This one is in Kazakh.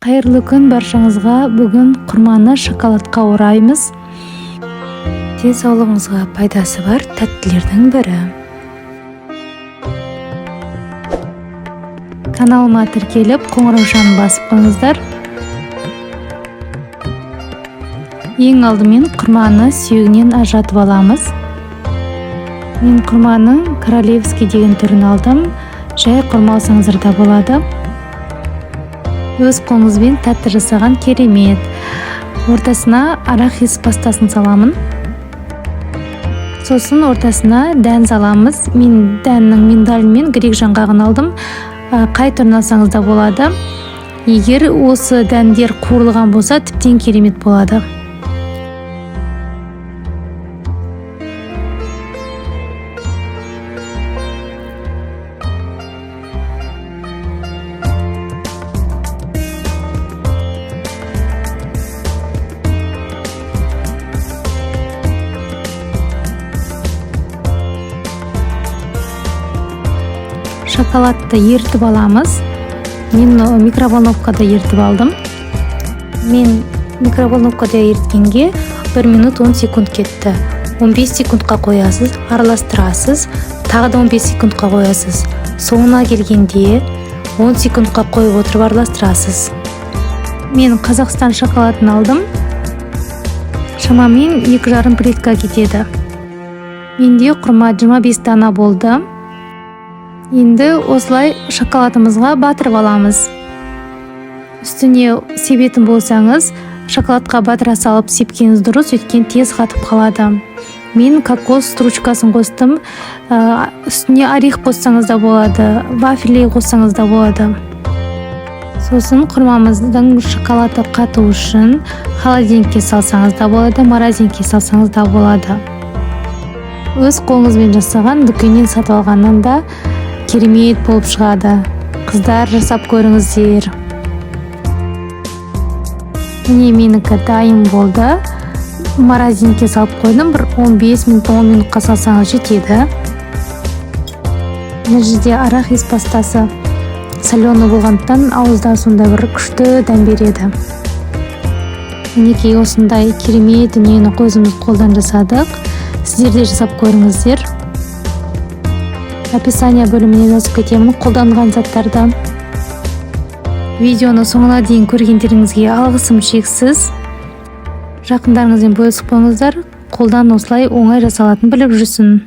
Кайырлуу күн баршаңызга. Бүгүн курманы шоколадка орайбыз. Ден соолугуңузга пайдасы бар таттылардын бири. Каналыма тиркелип, коңгуроошаны басып коюңуздар. Эң алдымен курманы сүйөгүнөн ажыратып аламыз. Мен курманын королевский деген түрүн алдым. Жай курма алсаңыздар да болот. Өз колуңузбен татты жасаган керемет. Ортасына арахис пастасын саламын. Сосын ортасына дән саламыз. Мен дәннің миндаль мен грек жаңгагын алдым. Кай түрүн алсаңыз да болот. Эгер осы дәндер куурулган болсо, типтен керемет болот. Шоколадты эритип аламыз. Мен микроволновкада эритип алдым. Мен микроволновкада эриткенге 1 минут 10 секунд кетти. 15 секундка коясыз, араластырасыз, тагы да 15 секундка коясыз. Соңуна келгенде 10 секундка коюп отуруп араластырасыз. Мен Казакстан шоколадын алдым. Шамамен 2,5 плитка кетеди. Менде курма 25 дана болду. Енді осылай шоколадымызға батырып аламыз. Үстіне себетін болсаңыз, шоколадқа батыра салып сепкеніңіз дұрыс, өйткені тез қатып қалады. Мен кокос стручкасын қостым. Үстіне орех қоссаңыз да болады, вафли қоссаңыз да болады. Сосын құрмамыздың шоколады қату үшін холодильникке салсаңыз да болады, морозилкеге салсаңыз да болады. Өз қолыңызбен жасаған дүкеннен сатып алғаннан да керемет болып шығады. Қыздар, жасап көріңіздер. Міне менікі дайын болды. Морозилкеге салып қойдым. Бір 15 минут 10 минутқа салсаңыз жетеді. Мына жерде арахис пастасы соленый болғандықтан ауызда сондай бір күшті дәм береді. Мінекей осындай керемет дүниені өзіміз қолдан жасадық. Сіздер де жасап көріңіздер. Описание бөліміне жазып кетемін қолданған заттарды. Видеоны соңына дейін көргендеріңізге алғысым шексіз. Жақындарыңызбен бөлісіп қойыңыздар. Қолдан осылай оңай жасалатынын біліп жүрсін.